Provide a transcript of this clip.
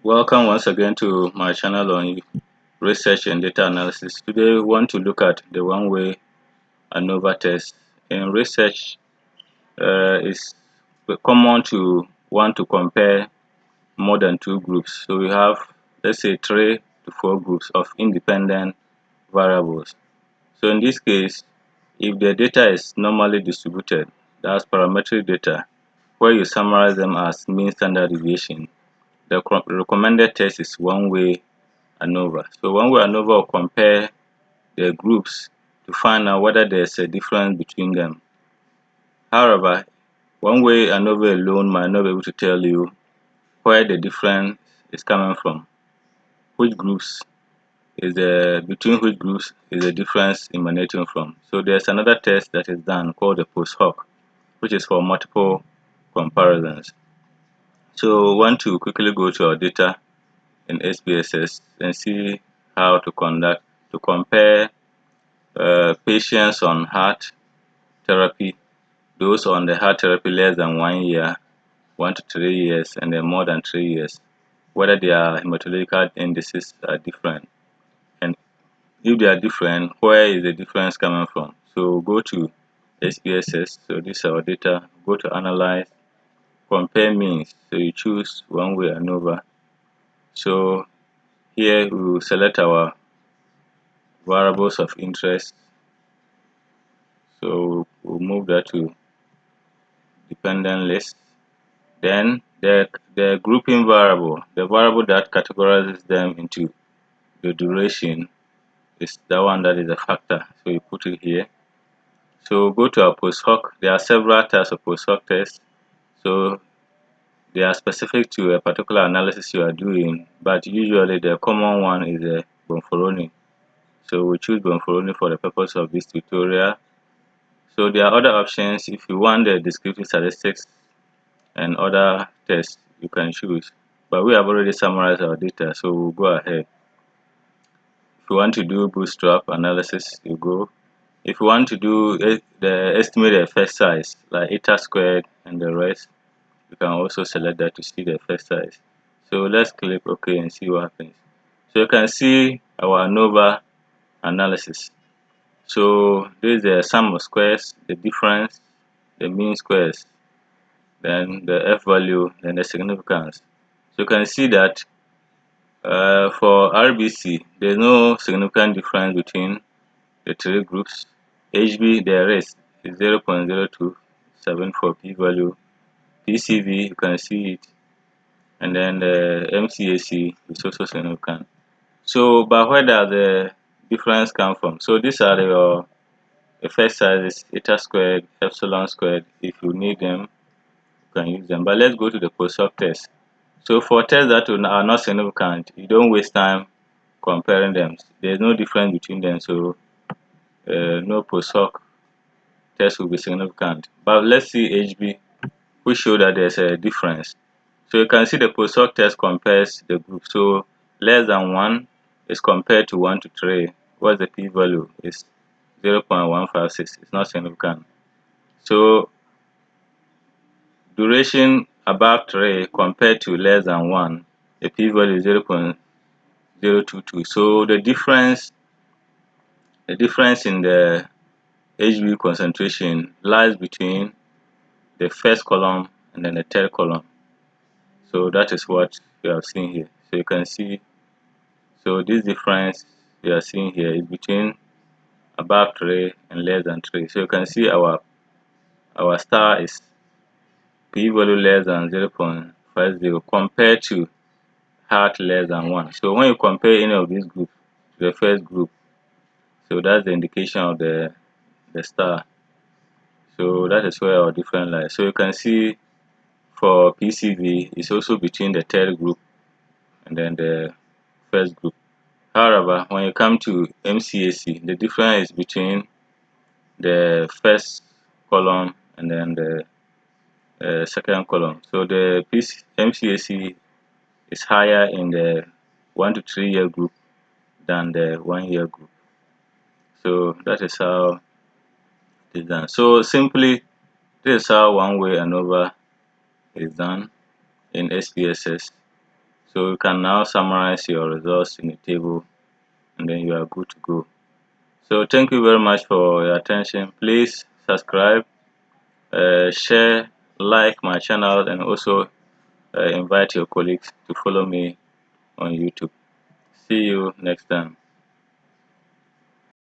Welcome once again to my channel on research and data analysis. Today we want to look at the one-way ANOVA test. In research, it's common to want to compare more than two groups. So we have, let's say, 3 to 4 groups of independent variables. So in this case, if the data is normally distributed, that's parametric data, where you summarize them as mean standard deviation, the recommended test is one-way ANOVA. So one-way ANOVA will compare the groups to find out whether there's a difference between them. However, one-way ANOVA alone might not be able to tell you where the difference is coming from. Between which groups is the difference emanating from. So there's another test that is done called the post hoc, which is for multiple comparisons. So we want to quickly go to our data in SPSS and see how to compare patients on heart therapy, those on the heart therapy less than 1 year, 1 to 3 years, and then more than 3 years, whether their hematological indices are different. And if they are different, where is the difference coming from? So go to SPSS, so this is our data, go to analyze, compare means, so you choose one-way ANOVA. So here we will select our variables of interest. So we'll move that to dependent list. Then the grouping variable, the variable that categorizes them into the duration, is the one that is a factor. So you put it here. So go to our post hoc. There are several types of post hoc tests. So they are specific to a particular analysis you are doing, but usually the common one is a Bonferroni. So we choose Bonferroni for the purpose of this tutorial. So there are other options. If you want the descriptive statistics and other tests, you can choose. But we have already summarized our data, so we'll go ahead. If you want to do bootstrap analysis, you go. If you want to do the estimated effect size, like eta squared and the rest, you can also select that to see the effect size. So let's click OK and see what happens. So you can see our ANOVA analysis. So this is the sum of squares, the difference, the mean squares, then the F value, then the significance. So you can see that for RBC, there is no significant difference between the 3 groups. HB, there is 0.0274 p-value. PCV, you can see it, and then the MCAC is also significant. So, but where does the difference come from? So these are your effect sizes, eta squared, epsilon squared. If you need them, you can use them. But let's go to the post hoc test. So for tests that are not significant, you don't waste time comparing them. There's no difference between them, so no post hoc test will be significant. But let's see HB, which show that there's a difference. So you can see the post hoc test compares the group. So less than 1 is compared to 1 to 3. What's the p-value? Is 0.156. It's not significant. So duration above 3 compared to less than 1, the p-value is 0.022. So the difference in the HB concentration lies between the first column and then the third column. So that is what you have seen here. So you can see, so this difference you are seeing here is between above 3 and less than 3. So you can see our star is p-value less than 0.50 compared to heart less than 1. So when you compare any of these groups to the first group, so that's the indication of the star. So that is where our difference lies. So you can see for PCV, it's also between the third group and then the first group. However, when you come to MCAC, the difference is between the first column and then the second column. So the MCAC is higher in the 1 to 3 year group than the 1 year group. So that is how it is done. So simply, this is how one-way ANOVA is done in SPSS. So you can now summarize your results in a table, and then you are good to go. So thank you very much for your attention. Please subscribe, share, like my channel, and also invite your colleagues to follow me on YouTube. See you next time.